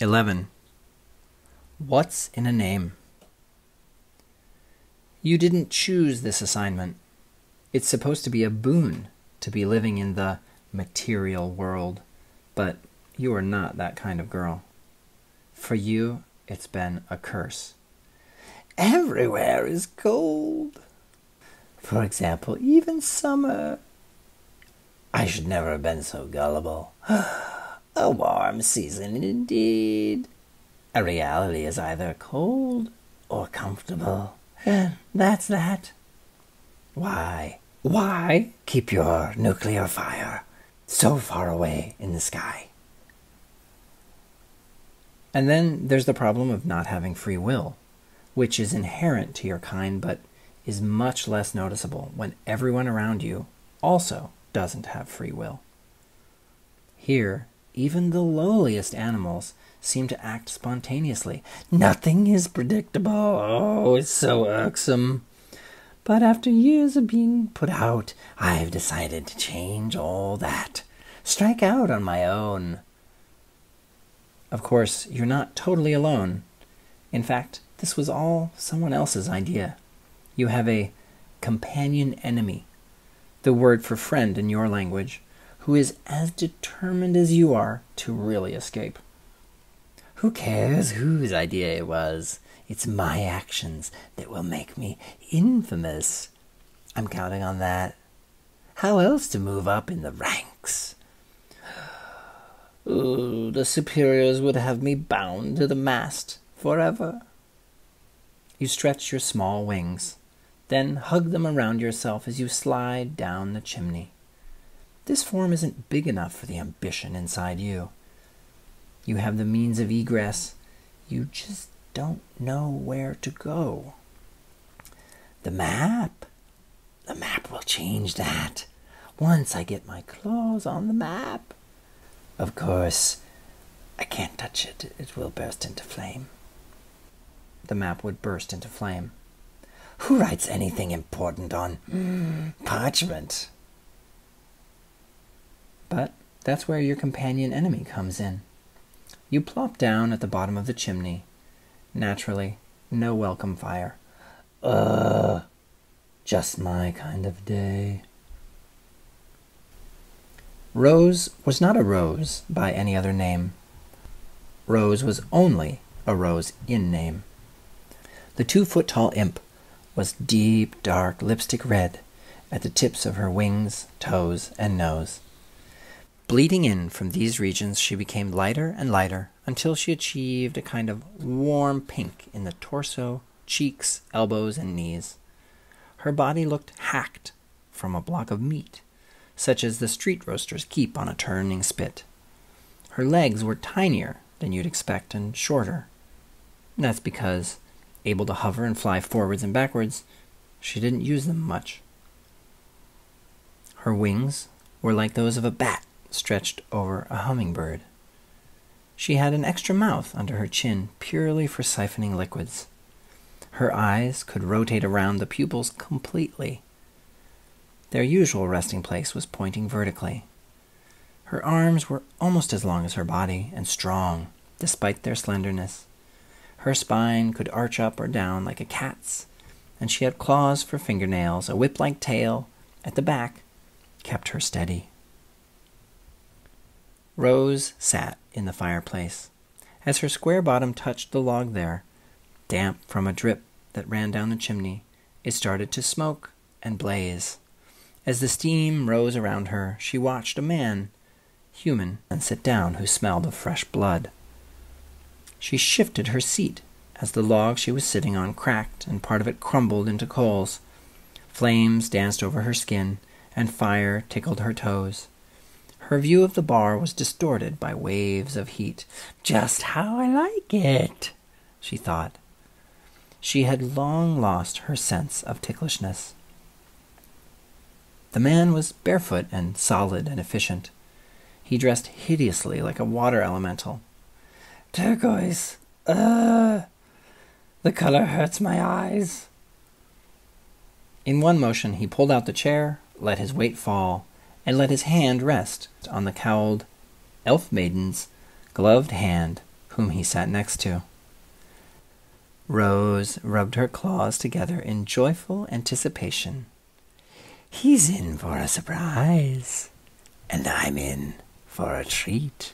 11. What's in a name? You didn't choose this assignment. It's supposed to be a boon to be living in the material world, but you are not that kind of girl. For you, it's been a curse. Everywhere is cold. For example, even summer. I should never have been so gullible. A warm season indeed. A reality is either cold or comfortable. And that's that. Why keep your nuclear fire so far away in the sky? And then there's the problem of not having free will, which is inherent to your kind but is much less noticeable when everyone around you also doesn't have free will. Here, even the lowliest animals seem to act spontaneously. Nothing is predictable. Oh, it's so irksome. But after years of being put out, I've decided to change all that. Strike out on my own. Of course, you're not totally alone. In fact, this was all someone else's idea. You have a companion enemy, the word for friend in your language, who is as determined as you are to really escape. Who cares whose idea it was? It's my actions that will make me infamous. I'm counting on that. How else to move up in the ranks? Ooh, the superiors would have me bound to the mast forever. You stretch your small wings, then hug them around yourself as you slide down the chimney. This form isn't big enough for the ambition inside you. You have the means of egress. You just don't know where to go. The map will change that. Once I get my claws on the map. Of course, I can't touch it. It will burst into flame. The map would burst into flame. Who writes anything important on parchment? But that's where your companion enemy comes in. You plop down at the bottom of the chimney. Naturally, no welcome fire. Just my kind of day. Rose was not a rose by any other name. Rose was only a rose in name. The 2-foot-tall imp was deep, dark lipstick red at the tips of her wings, toes, and nose. Bleeding in from these regions, she became lighter and lighter until she achieved a kind of warm pink in the torso, cheeks, elbows, and knees. Her body looked hacked from a block of meat, such as the street roasters keep on a turning spit. Her legs were tinier than you'd expect and shorter. That's because, able to hover and fly forwards and backwards, she didn't use them much. Her wings were like those of a bat stretched over a hummingbird. She had an extra mouth under her chin purely for siphoning liquids. Her eyes could rotate around the pupils completely. Their usual resting place was pointing vertically. Her arms were almost as long as her body and strong, despite their slenderness. Her spine could arch up or down like a cat's, and she had claws for fingernails. A whip-like tail at the back kept her steady. Rose sat in the fireplace. As her square bottom touched the log there, damp from a drip that ran down the chimney, it started to smoke and blaze. As the steam rose around her, she watched a man, human, and sit down who smelled of fresh blood. She shifted her seat as the log she was sitting on cracked and part of it crumbled into coals. Flames danced over her skin, and fire tickled her toes. Her view of the bar was distorted by waves of heat. Just how I like it, she thought. She had long lost her sense of ticklishness. The man was barefoot and solid and efficient. He dressed hideously like a water elemental. Turquoise. The color hurts my eyes. In one motion, he pulled out the chair, let his weight fall, and let his hand rest on the cowled elf maiden's gloved hand, whom he sat next to. Rose rubbed her claws together in joyful anticipation. He's in for a surprise, and I'm in for a treat.